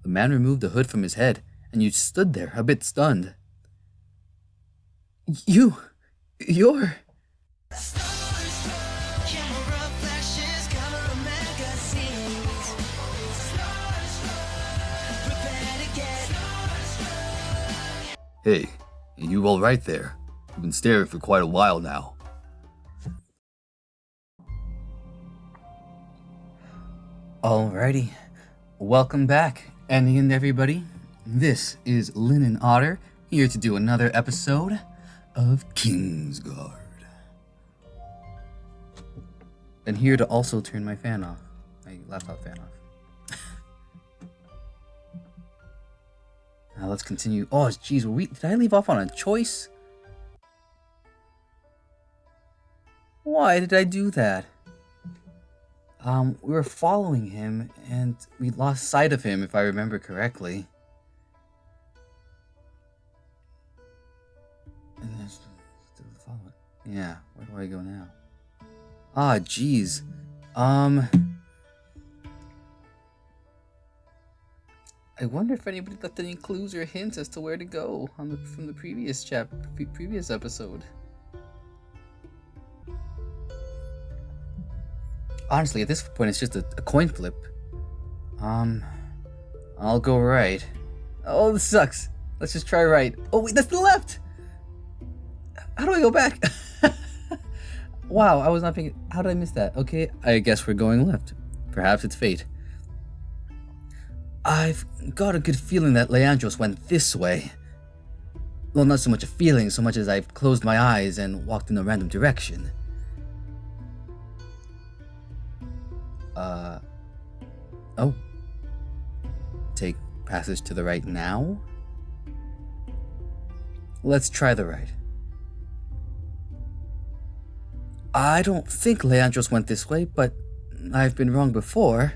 The man removed the hood from his head, and you stood there, a bit stunned. You're... Hey, you all right there? You've been staring for quite a while now. Alrighty, welcome back, and everybody. This is Linen Otter, here to do another episode of Kingsguard. And here to also turn my fan off, my laptop fan off. Now let's continue. Oh, jeez, did I leave off on a choice? Why did I do that? We were following him, and we lost sight of him, if I remember correctly. And then still follow it. Yeah, where do I go now? Ah, jeez. I wonder if anybody left any clues or hints as to where to go from the previous episode. Honestly, at this point, it's just a coin flip. I'll go right. Oh, this sucks. Let's just try right. Oh, wait, that's the left! How do I go back? Wow, I was not thinking. How did I miss that? Okay, I guess we're going left. Perhaps it's fate. I've got a good feeling that Leandros went this way. Well, not so much a feeling, so much as I've closed my eyes and walked in a random direction. Oh. Take passage to the right now? Let's try the right. I don't think Leandros went this way, but I've been wrong before.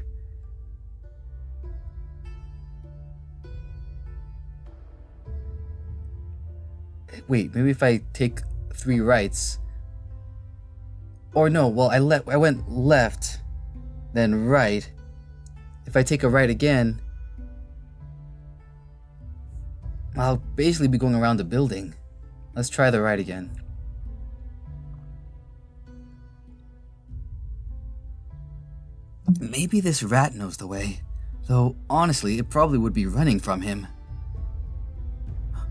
Wait, maybe if I take 3 rights. Or no, well, I went left, then right. If I take a right again, I'll basically be going around the building. Let's try the right again. Maybe this rat knows the way, though honestly, it probably would be running from him.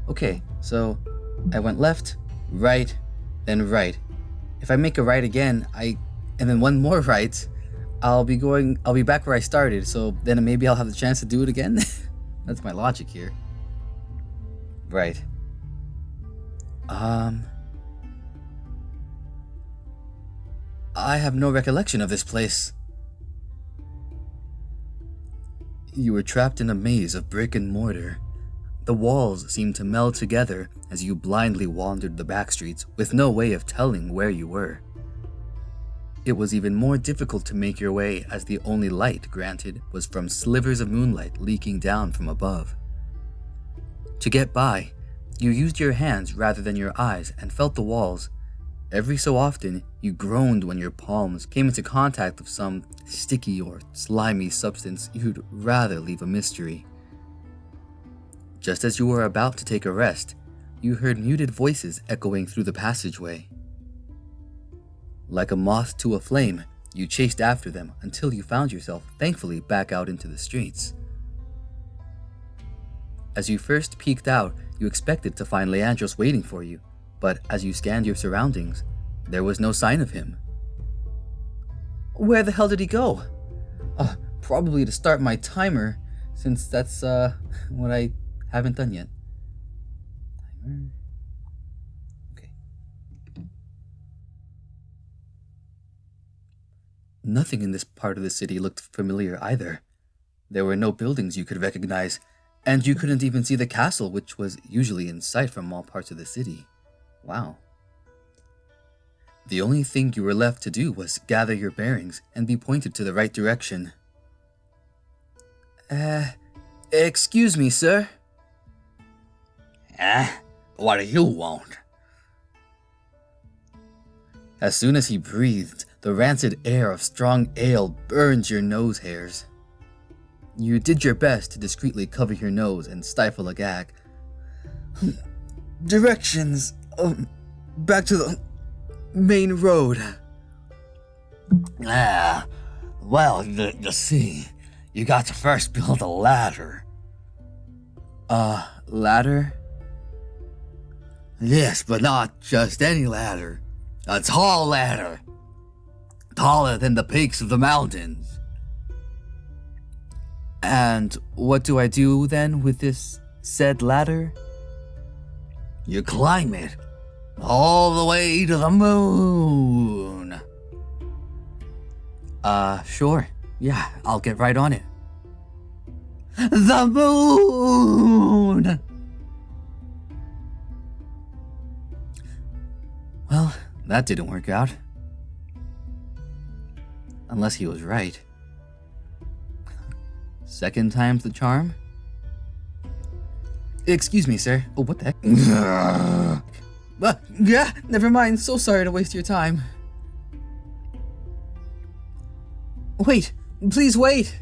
Okay, so I went left, right, then right. If I make a right again, and then one more right, I'll be back where I started, so then maybe I'll have the chance to do it again. That's my logic here. Right. I have no recollection of this place. You were trapped in a maze of brick and mortar. The walls seemed to meld together as you blindly wandered the back streets with no way of telling where you were. It was even more difficult to make your way as the only light granted was from slivers of moonlight leaking down from above. To get by, you used your hands rather than your eyes and felt the walls. Every so often, you groaned when your palms came into contact with some sticky or slimy substance you'd rather leave a mystery. Just as you were about to take a rest, you heard muted voices echoing through the passageway. Like a moth to a flame, you chased after them until you found yourself, thankfully, back out into the streets. As you first peeked out, you expected to find Leandros waiting for you, but as you scanned your surroundings, there was no sign of him. Where the hell did he go? Probably to start my timer, since that's what I haven't done yet. Timer. Okay. Nothing in this part of the city looked familiar either. There were no buildings you could recognize, and you couldn't even see the castle, which was usually in sight from all parts of the city. Wow. The only thing you were left to do was gather your bearings and be pointed to the right direction. Excuse me, sir? What do you want? As soon as he breathed, the rancid air of strong ale burned your nose hairs. You did your best to discreetly cover your nose and stifle a gag. Directions. Back to the main road. Well, you see, you got to first build a ladder. Ladder? Yes, but not just any ladder. A tall ladder. Taller than the peaks of the mountains. And what do I do then with this said ladder? You climb it all the way to the moon. Sure. Yeah, I'll get right on it. The moon! Well, that didn't work out. Unless he was right. Second time's the charm? Excuse me, sir. Oh, what the heck? Yeah, never mind. So sorry to waste your time. Wait, please wait.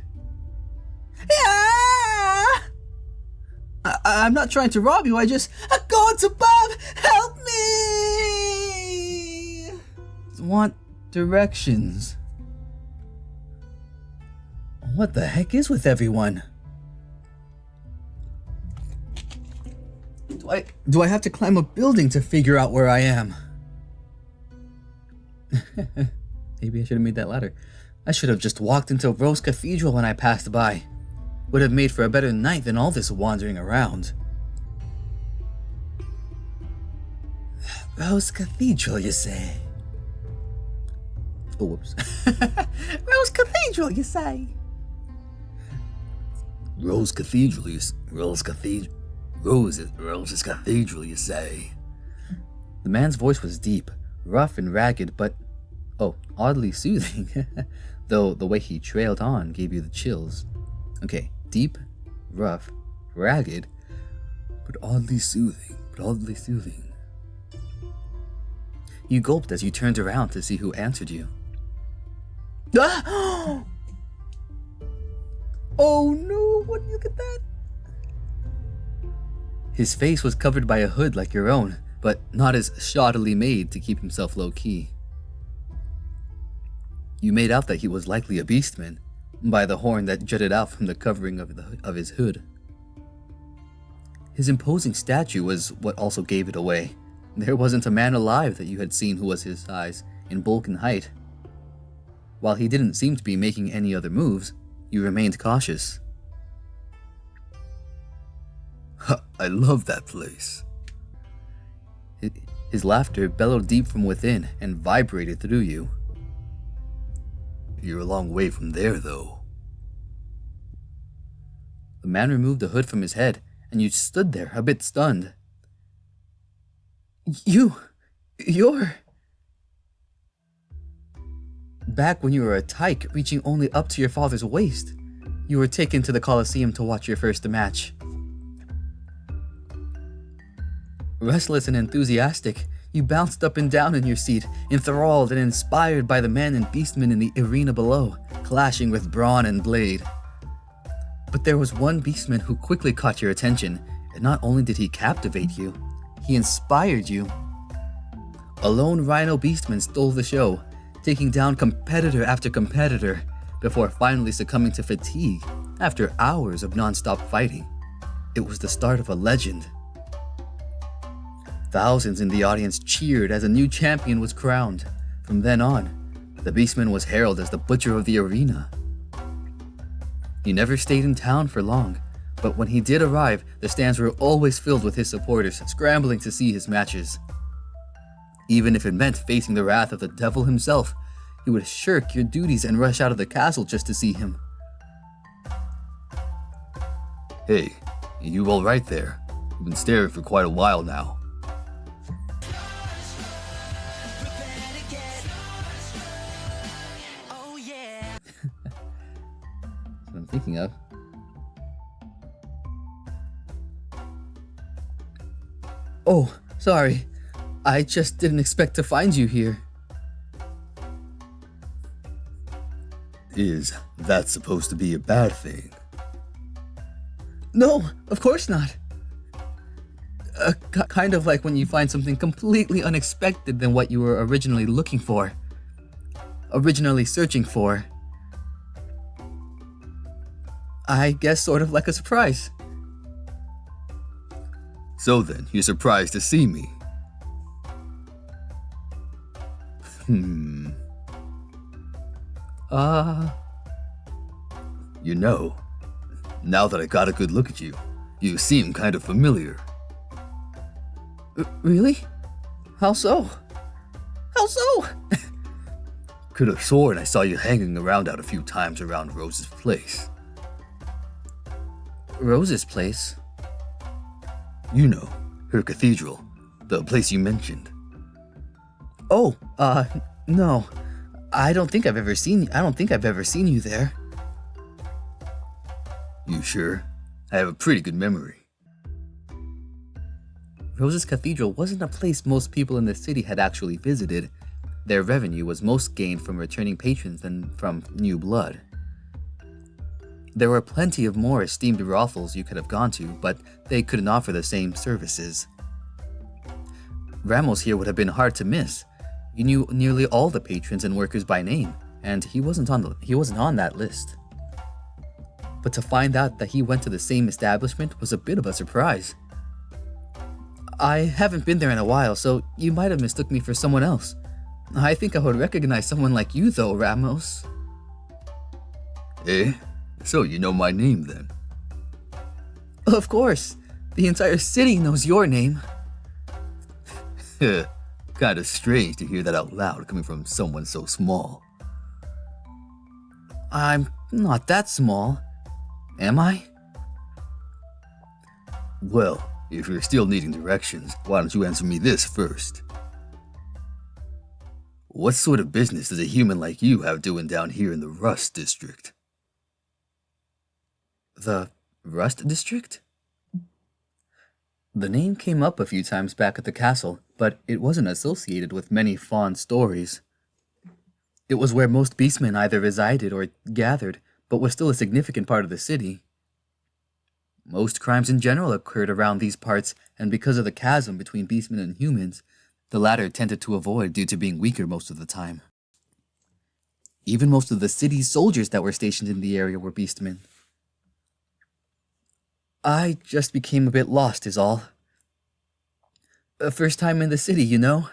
I'm not trying to rob you. Gods above, help me! Want directions. What the heck is with everyone? Do I have to climb a building to figure out where I am? Maybe I should have made that ladder. I should have just walked into Rose Cathedral when I passed by. Would have made for a better night than all this wandering around. Rose Cathedral, you say? Oh, whoops. Rose Cathedral, you say? Rose Cathedral, Rose Cathedral, Rose's Cathedral, you say? The man's voice was deep, rough and ragged, but, oddly soothing. Though the way he trailed on gave you the chills. Okay, deep, rough, ragged, but oddly soothing, You gulped as you turned around to see who answered you. Ah! Oh no, what do you look at that? His face was covered by a hood like your own, but not as shoddily made to keep himself low-key. You made out that he was likely a beastman, by the horn that jutted out from the covering of his hood. His imposing statue was what also gave it away. There wasn't a man alive that you had seen who was his size, in bulk and height. While he didn't seem to be making any other moves, you remained cautious. I love that place. His laughter bellowed deep from within and vibrated through you. You're a long way from there, though. The man removed the hood from his head, and you stood there, a bit stunned. You're... Back when you were a tyke, reaching only up to your father's waist, you were taken to the Colosseum to watch your first match. Restless and enthusiastic, you bounced up and down in your seat, enthralled and inspired by the men and beastmen in the arena below, clashing with brawn and blade. But there was one beastman who quickly caught your attention, and not only did he captivate you, he inspired you. A lone rhino beastman stole the show, taking down competitor after competitor, before finally succumbing to fatigue after hours of non-stop fighting. It was the start of a legend. Thousands in the audience cheered as a new champion was crowned. From then on, the beastman was heralded as the butcher of the arena. He never stayed in town for long, but when he did arrive, the stands were always filled with his supporters, scrambling to see his matches. Even if it meant facing the wrath of the devil himself, you would shirk your duties and rush out of the castle just to see him. Hey, you all right there? You've been staring for quite a while now. That's what I'm thinking of. Oh, sorry. I just didn't expect to find you here. Is that supposed to be a bad thing? No, of course not. Kind of like when you find something completely unexpected than what you were originally looking for. Originally searching for. I guess sort of like a surprise. So then, you're surprised to see me. You know, now that I got a good look at you, you seem kind of familiar. Really? How so? How so? Could have sworn I saw you hanging around out a few times around Rose's place. Rose's place? You know, her cathedral, the place you mentioned. Oh, no. I don't think I've ever seen you there. You sure? I have a pretty good memory. Rose's Cathedral wasn't a place most people in the city had actually visited. Their revenue was most gained from returning patrons than from new blood. There were plenty of more esteemed brothels you could have gone to, but they couldn't offer the same services. Ramos here would have been hard to miss. You knew nearly all the patrons and workers by name, and he wasn't on that list. But to find out that he went to the same establishment was a bit of a surprise. I haven't been there in a while, so you might have mistook me for someone else. I think I would recognize someone like you though, Ramos. Eh? So you know my name then? Of course. The entire city knows your name. Kinda strange to hear that out loud coming from someone so small. I'm not that small. Am I? Well, if you're still needing directions, why don't you answer me this first? What sort of business does a human like you have doing down here in the Rust District? The Rust District? The name came up a few times back at the castle, but it wasn't associated with many fond stories. It was where most beastmen either resided or gathered, but was still a significant part of the city. Most crimes in general occurred around these parts, and because of the chasm between beastmen and humans, the latter tended to avoid due to being weaker most of the time. Even most of the city's soldiers that were stationed in the area were beastmen. I just became a bit lost is all. First time in the city, you know?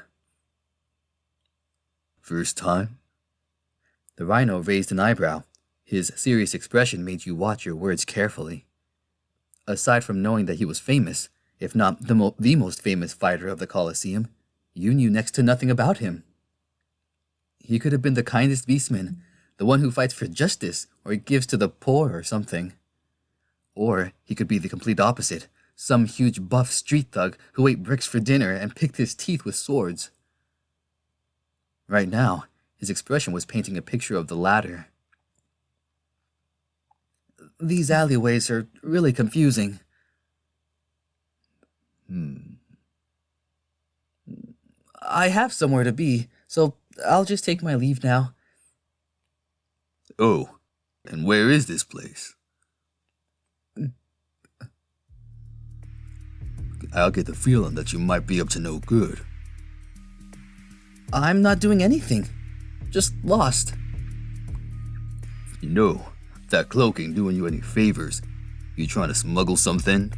First time? The rhino raised an eyebrow. His serious expression made you watch your words carefully. Aside from knowing that he was famous, if not the most famous fighter of the Colosseum, you knew next to nothing about him. He could have been the kindest beastman, the one who fights for justice or gives to the poor or something. Or he could be the complete opposite, some huge buff street thug who ate bricks for dinner and picked his teeth with swords. Right now, his expression was painting a picture of the latter. These alleyways are really confusing. I have somewhere to be, so I'll just take my leave now. Oh, and where is this place? I'll get the feeling that you might be up to no good. I'm not doing anything. Just lost. You know, that cloak ain't doing you any favors. You trying to smuggle something?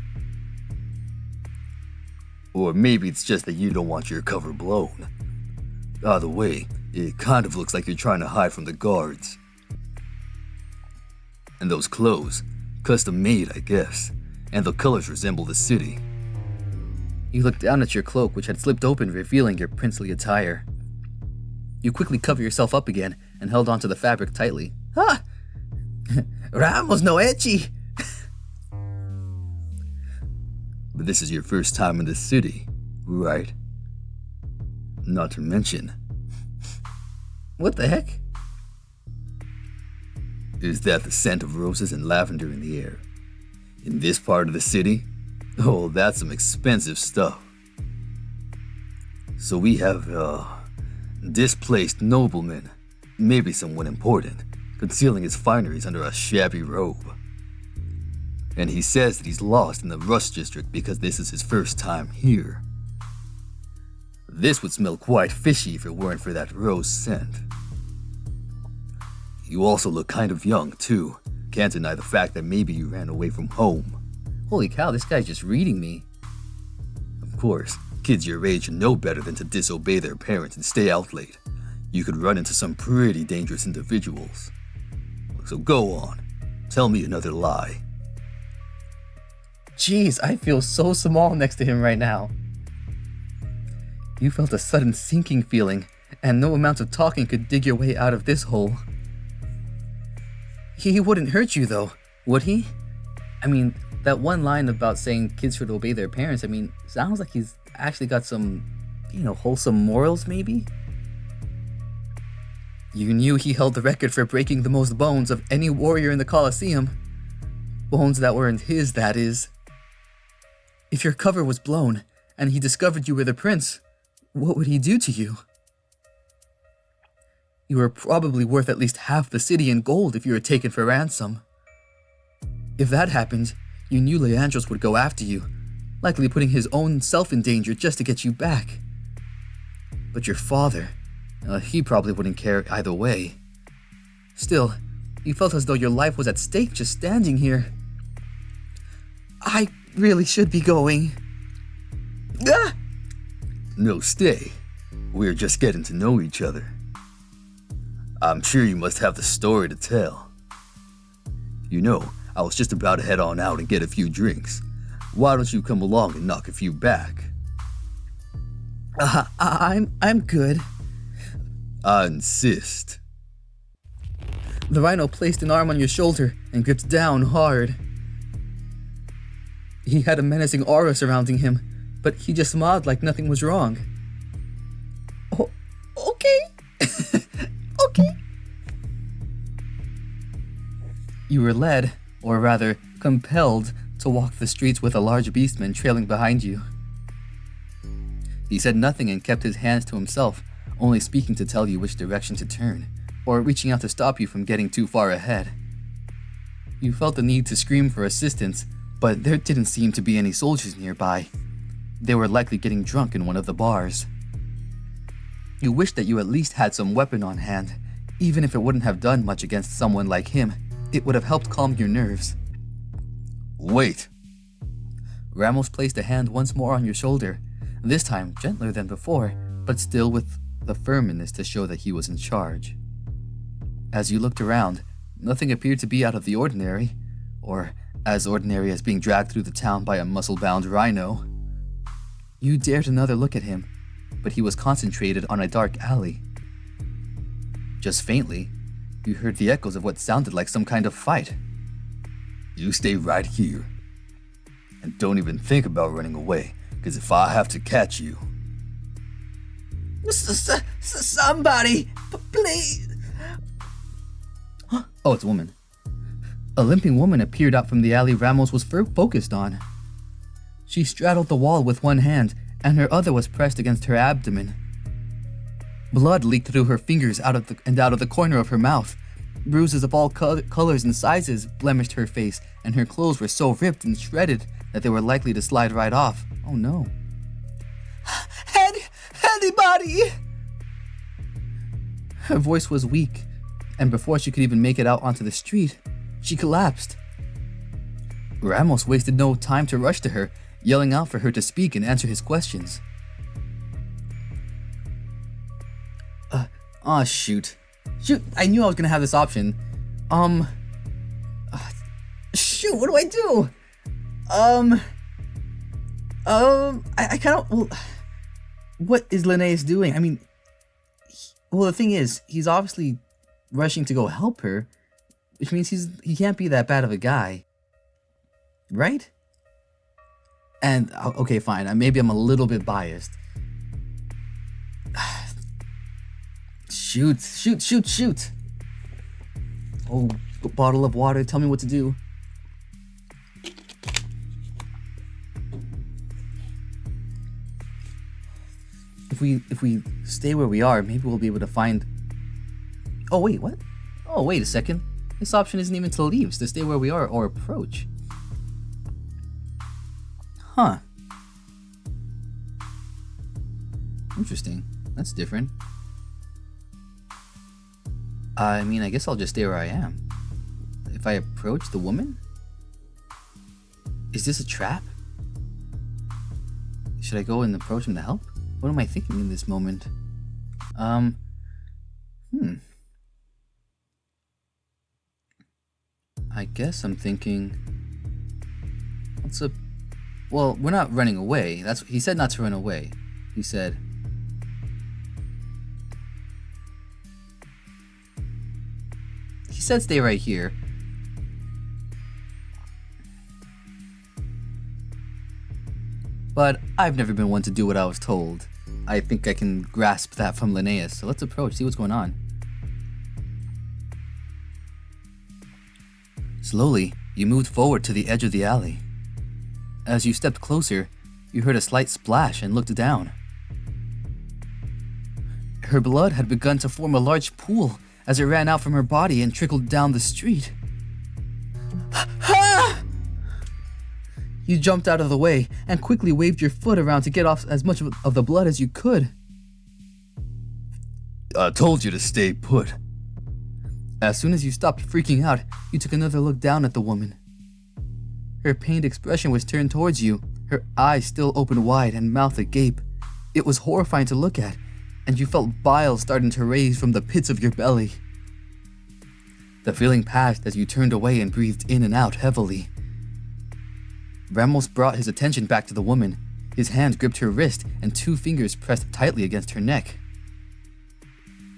Or maybe it's just that you don't want your cover blown. Either way, it kind of looks like you're trying to hide from the guards. And those clothes, custom made, I guess, and the colors resemble the city. You looked down at your cloak, which had slipped open, revealing your princely attire. You quickly covered yourself up again and held onto the fabric tightly. Ah! Ramos no echi! But this is your first time in the city, right? Not to mention... What the heck? Is that the scent of roses and lavender in the air? In this part of the city? Oh, that's some expensive stuff. So we have, displaced nobleman, maybe someone important, concealing his fineries under a shabby robe. And he says that he's lost in the Rust District because this is his first time here. This would smell quite fishy if it weren't for that rose scent. You also look kind of young, too. Can't deny the fact that maybe you ran away from home. Holy cow, this guy's just reading me. Of course, kids your age know better than to disobey their parents and stay out late. You could run into some pretty dangerous individuals. So go on, tell me another lie. Jeez, I feel so small next to him right now. You felt a sudden sinking feeling, and no amount of talking could dig your way out of this hole. He wouldn't hurt you though, would he? I mean, that one line about saying kids should obey their parents, I mean, sounds like he's actually got some, wholesome morals maybe? You knew he held the record for breaking the most bones of any warrior in the Colosseum. Bones that weren't his, that is. If your cover was blown, and he discovered you were the prince, what would he do to you? You were probably worth at least half the city in gold if you were taken for ransom. If that happened, you knew Leandros would go after you, likely putting his own self in danger just to get you back. But your father, he probably wouldn't care either way. Still, you felt as though your life was at stake just standing here. I really should be going. Ah! No, stay. We're just getting to know each other. I'm sure you must have the story to tell. I was just about to head on out and get a few drinks. Why don't you come along and knock a few back? I'm good. I insist. The rhino placed an arm on your shoulder and gripped down hard. He had a menacing aura surrounding him, but he just smiled like nothing was wrong. Oh, okay. Okay. You were led, or rather, compelled, to walk the streets with a large beastman trailing behind you. He said nothing and kept his hands to himself, only speaking to tell you which direction to turn, or reaching out to stop you from getting too far ahead. You felt the need to scream for assistance, but there didn't seem to be any soldiers nearby. They were likely getting drunk in one of the bars. You wished that you at least had some weapon on hand. Even if it wouldn't have done much against someone like him, it would have helped calm your nerves. Wait. Ramos placed a hand once more on your shoulder, this time gentler than before, but still with the firmness to show that he was in charge. As you looked around, nothing appeared to be out of the ordinary, or as ordinary as being dragged through the town by a muscle-bound rhino. You dared another look at him, but he was concentrated on a dark alley. Just faintly, you heard the echoes of what sounded like some kind of fight. You stay right here. And don't even think about running away, because if I have to catch you... Somebody, please! Oh, it's a woman. A limping woman appeared out from the alley Ramos was focused on. She straddled the wall with one hand, and her other was pressed against her abdomen. Blood leaked through her fingers out of the corner of her mouth. Bruises of all colors and sizes blemished her face, and her clothes were so ripped and shredded that they were likely to slide right off. Oh no. Anybody! Her voice was weak, and before she could even make it out onto the street, she collapsed. Ramos wasted no time to rush to her, yelling out for her to speak and answer his questions. Shoot, I knew I was gonna have this option. Shoot, what do I do? I kind of, well, what is Linnaeus doing? I mean, the thing is, he's obviously rushing to go help her, which means he can't be that bad of a guy, right? And, okay, fine, maybe I'm a little bit biased. Shoot. Oh, bottle of water, tell me what to do. If we stay where we are, maybe we'll be able to find... Oh, wait, what? Oh, wait a second. This option isn't even to leave, it's to stay where we are or approach. Huh. Interesting. That's different. I mean, I guess I'll just stay where I am. If I approach the woman? Is this a trap? Should I go and approach him to help? What am I thinking in this moment? I guess I'm thinking... Well, we're not running away. He said not to run away. He said... He said stay right here. But I've never been one to do what I was told. I think I can grasp that from Linnaeus, so let's approach, see what's going on. Slowly, you moved forward to the edge of the alley. As you stepped closer, you heard a slight splash and looked down. Her blood had begun to form a large pool as it ran out from her body and trickled down the street. You jumped out of the way and quickly waved your foot around to get off as much of the blood as you could. I told you to stay put. As soon as you stopped freaking out, you took another look down at the woman. Her pained expression was turned towards you, her eyes still open wide and mouth agape. It was horrifying to look at, and you felt bile starting to raise from the pits of your belly. The feeling passed as you turned away and breathed in and out heavily. Ramos brought his attention back to the woman. His hand gripped her wrist and 2 fingers pressed tightly against her neck.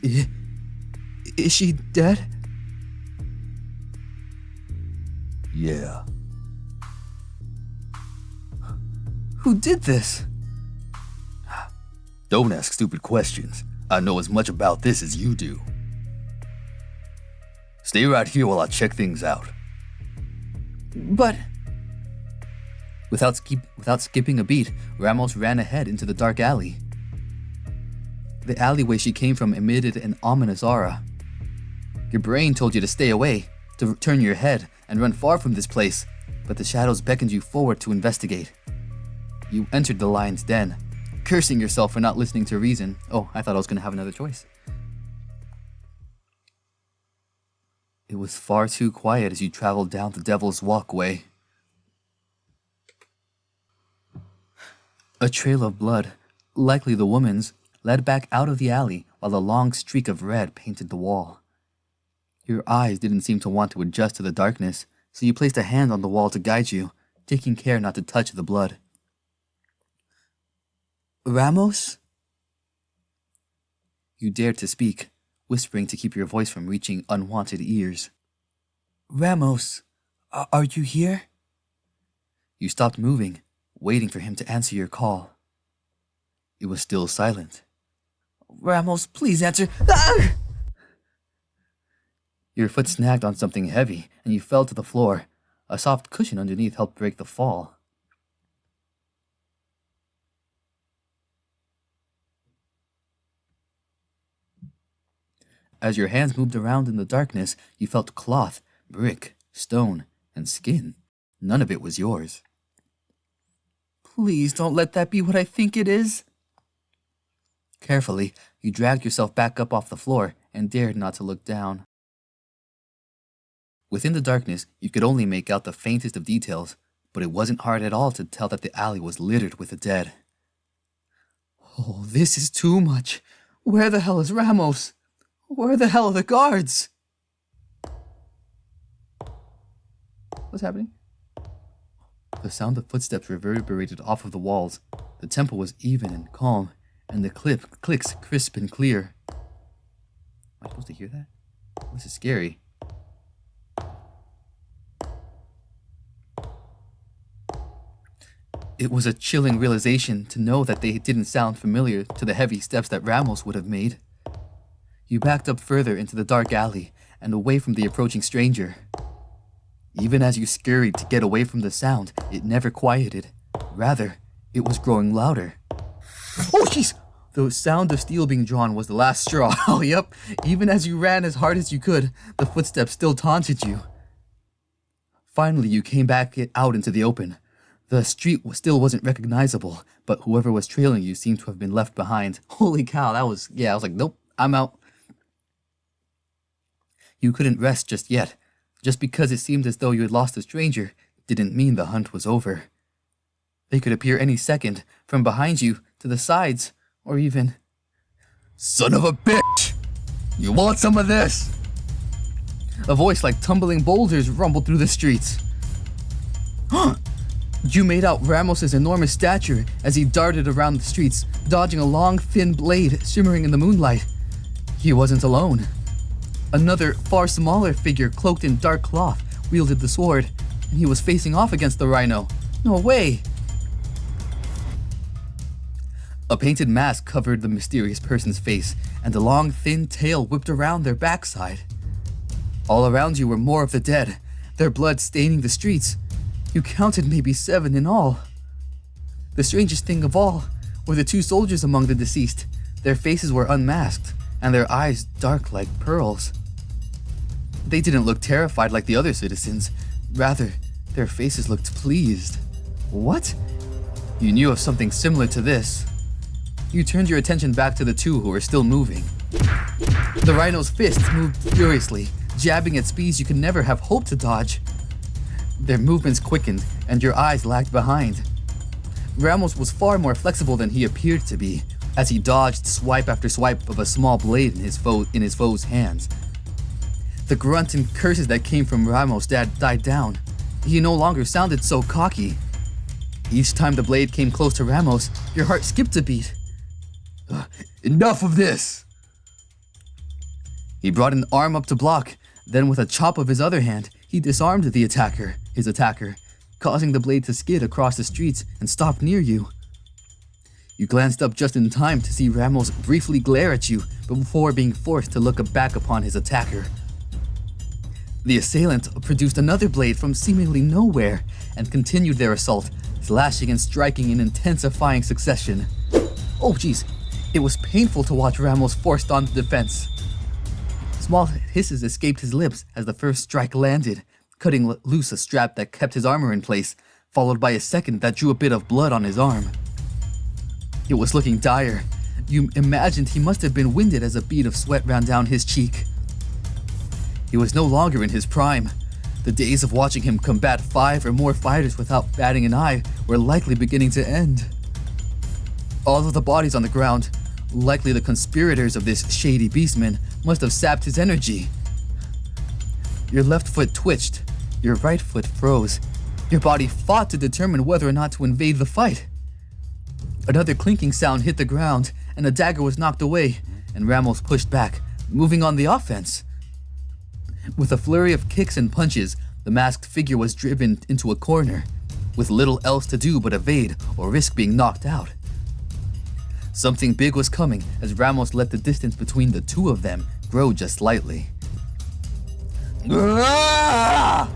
Is she dead? Yeah. Who did this? Don't ask stupid questions. I know as much about this as you do. Stay right here while I check things out. But... Without skipping a beat, Ramos ran ahead into the dark alley. The alleyway she came from emitted an ominous aura. Your brain told you to stay away, to turn your head and run far from this place, but the shadows beckoned you forward to investigate. You entered the lion's den, cursing yourself for not listening to reason. Oh, I thought I was going to have another choice. It was far too quiet as you traveled down the Devil's Walkway. A trail of blood, likely the woman's, led back out of the alley while a long streak of red painted the wall. Your eyes didn't seem to want to adjust to the darkness, so you placed a hand on the wall to guide you, taking care not to touch the blood. Ramos? You dared to speak, whispering to keep your voice from reaching unwanted ears. Ramos, are you here? You stopped moving, waiting for him to answer your call. It was still silent. Ramos, please answer. Ah! Your foot snagged on something heavy, and you fell to the floor. A soft cushion underneath helped break the fall. As your hands moved around in the darkness, you felt cloth, brick, stone, and skin. None of it was yours. Please don't let that be what I think it is. Carefully, you dragged yourself back up off the floor and dared not to look down. Within the darkness, you could only make out the faintest of details, but it wasn't hard at all to tell that the alley was littered with the dead. Oh, this is too much. Where the hell is Ramos? Where the hell are the guards? What's happening? The sound of footsteps reverberated off of the walls. The tempo was even and calm, and the clicks crisp and clear. Am I supposed to hear that? This is scary. It was a chilling realization to know that they didn't sound familiar to the heavy steps that Ramos would have made. You backed up further into the dark alley and away from the approaching stranger. Even as you scurried to get away from the sound, it never quieted. Rather, it was growing louder. Oh, jeez! The sound of steel being drawn was the last straw. Oh, yep. Even as you ran as hard as you could, the footsteps still taunted you. Finally, you came back out into the open. The street still wasn't recognizable, but whoever was trailing you seemed to have been left behind. Holy cow, I was like, nope, I'm out. You couldn't rest just yet. Just because it seemed as though you had lost a stranger didn't mean the hunt was over. They could appear any second, from behind you, to the sides, or even... Son of a bitch! You want some of this? A voice like tumbling boulders rumbled through the streets. You made out Ramos's enormous stature as he darted around the streets, dodging a long, thin blade shimmering in the moonlight. He wasn't alone. Another, far smaller figure cloaked in dark cloth wielded the sword, and he was facing off against the rhino. No way! A painted mask covered the mysterious person's face, and a long, thin tail whipped around their backside. All around you were more of the dead, their blood staining the streets. You counted maybe 7 in all. The strangest thing of all were the 2 soldiers among the deceased. Their faces were unmasked, and their eyes dark like pearls. They didn't look terrified like the other citizens. Rather, their faces looked pleased. What? You knew of something similar to this. You turned your attention back to the 2 who were still moving. The rhino's fists moved furiously, jabbing at speeds you could never have hoped to dodge. Their movements quickened, and your eyes lagged behind. Ramos was far more flexible than he appeared to be, as he dodged swipe after swipe of a small blade in his foe's hands. The grunt and curses that came from Ramos died down. He no longer sounded so cocky. Each time the blade came close to Ramos, your heart skipped a beat. Enough of this! He brought an arm up to block, then with a chop of his other hand, he disarmed his attacker, causing the blade to skid across the streets and stop near you. You glanced up just in time to see Ramos briefly glare at you before being forced to look back upon his attacker. The assailant produced another blade from seemingly nowhere and continued their assault, slashing and striking in intensifying succession. Oh geez, it was painful to watch Ramos forced on the defense. Small hisses escaped his lips as the first strike landed, cutting loose a strap that kept his armor in place, followed by a second that drew a bit of blood on his arm. It was looking dire. You imagined he must have been winded as a bead of sweat ran down his cheek. He was no longer in his prime. The days of watching him combat 5 or more fighters without batting an eye were likely beginning to end. All of the bodies on the ground, likely the conspirators of this shady beastman, must have sapped his energy. Your left foot twitched, your right foot froze. Your body fought to determine whether or not to invade the fight. Another clinking sound hit the ground, and a dagger was knocked away, and Ramos pushed back, moving on the offense. With a flurry of kicks and punches, the masked figure was driven into a corner, with little else to do but evade or risk being knocked out. Something big was coming as Ramos let the distance between the 2 of them grow just slightly. The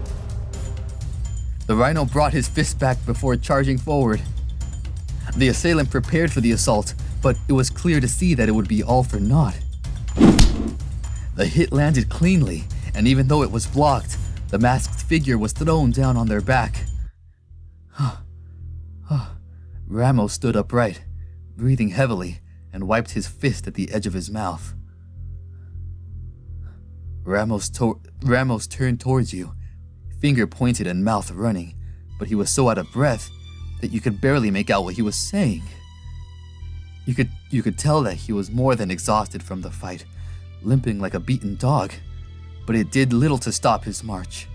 rhino brought his fist back before charging forward. The assailant prepared for the assault, but it was clear to see that it would be all for naught. The hit landed cleanly, and even though it was blocked, the masked figure was thrown down on their back. Ramos stood upright, breathing heavily, and wiped his fist at the edge of his mouth. Ramos turned towards you, finger pointed and mouth running, but he was so out of breath that you could barely make out what he was saying. You could tell that he was more than exhausted from the fight, limping like a beaten dog, but it did little to stop his march.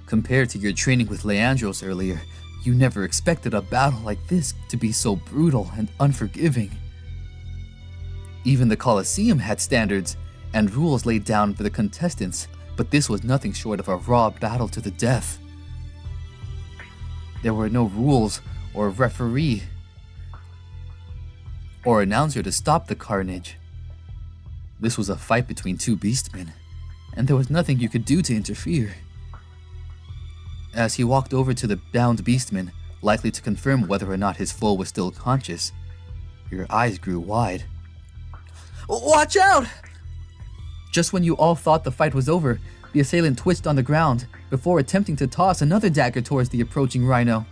Compared to your training with Leandros earlier, you never expected a battle like this to be so brutal and unforgiving. Even the Colosseum had standards and rules laid down for the contestants, but this was nothing short of a raw battle to the death. There were no rules or referee or announcer to stop the carnage. This was a fight between 2 beastmen, and there was nothing you could do to interfere. As he walked over to the bound beastman, likely to confirm whether or not his foe was still conscious, your eyes grew wide. "Watch out!" Just when you all thought the fight was over, The assailant twisted on the ground before attempting to toss another dagger towards the approaching rhino.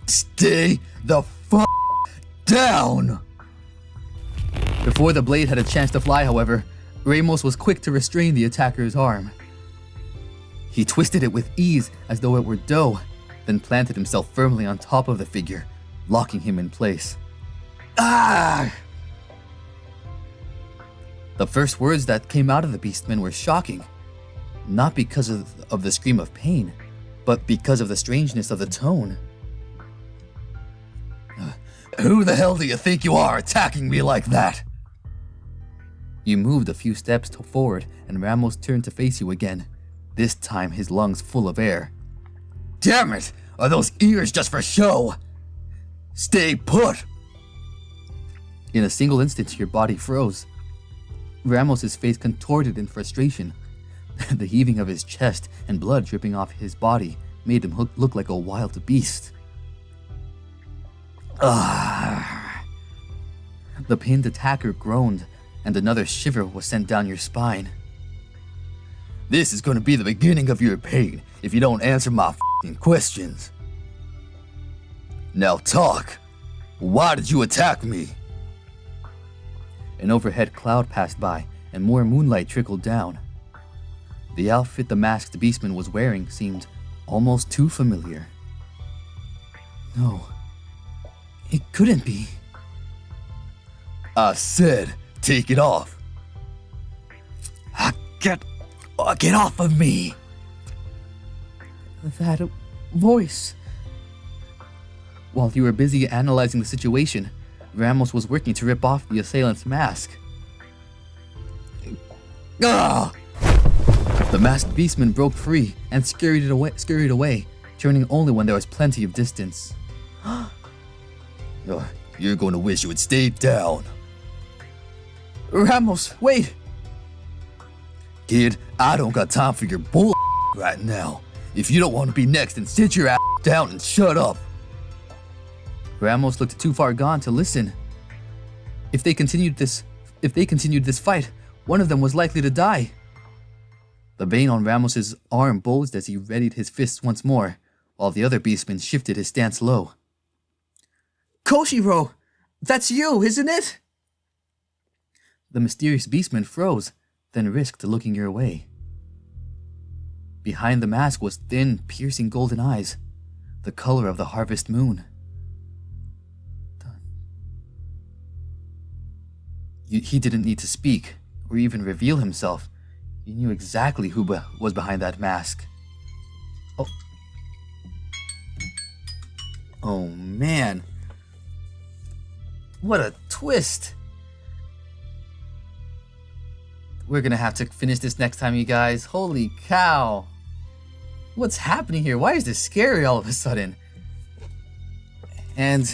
Stay the f*** down! Before the blade had a chance to fly, however, Ramos was quick to restrain the attacker's arm. He twisted it with ease as though it were dough, then planted himself firmly on top of the figure, locking him in place. Ah! The first words that came out of the beastman were shocking, not because of the scream of pain, but because of the strangeness of the tone. Who the hell do you think you are attacking me like that? You moved a few steps forward and Ramos turned to face you again, this time his lungs full of air. Damn it! Are those ears just for show? Stay put! In a single instant, your body froze. Ramos's face contorted in frustration. The heaving of his chest and blood dripping off his body made him look like a wild beast. Ah! The pinned attacker groaned, and another shiver was sent down your spine. This is going to be the beginning of your pain if you don't answer my f***ing questions. Now talk. Why did you attack me? An overhead cloud passed by, and more moonlight trickled down. The outfit the masked beastman was wearing seemed almost too familiar. No, it couldn't be. I said, take it off. Get off of me. That voice. While you were busy analyzing the situation, Ramos was working to rip off the assailant's mask. Ah! The masked beastman broke free and scurried away, turning only when there was plenty of distance. You're going to wish you would stay down. Ramos, wait! Kid, I don't got time for your bull right now. If you don't want to be next, then sit your ass down and shut up. Ramos looked too far gone to listen. If they continued this fight, one of them was likely to die. The vein on Ramos's arm bulged as he readied his fists once more, while the other beastman shifted his stance low. Koshiro! That's you, isn't it? The mysterious beastman froze, then risked looking your way. Behind the mask was thin, piercing golden eyes, the color of the harvest moon. He didn't need to speak, or even reveal himself. He knew exactly who was behind that mask. Oh man. What a twist. We're gonna have to finish this next time, you guys. Holy cow. What's happening here? Why is this scary all of a sudden? And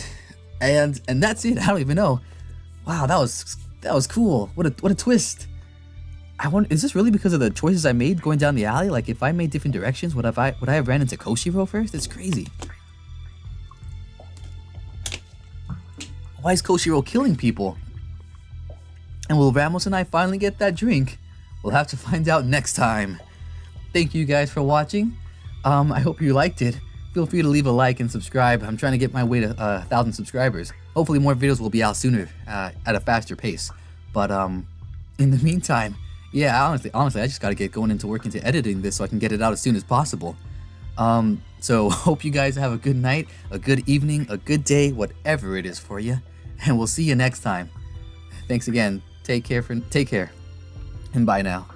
that's it. I don't even know. Wow, that was cool. What a twist. I wonder, is this really because of the choices I made going down the alley? Like, if I made different directions, would I have ran into Koshiro first? It's crazy. Why is Koshiro killing people? And will Ramos and I finally get that drink? We'll have to find out next time. Thank you guys for watching. I hope you liked it. Feel free to leave a like and subscribe. I'm trying to get my way to 1,000 subscribers. Hopefully more videos will be out sooner at a faster pace. But in the meantime, yeah, honestly, I just gotta get going into work into editing this so I can get it out as soon as possible. So hope you guys have a good night, a good evening, a good day, whatever it is for you. And we'll see you next time. Thanks again. Take care, and bye now.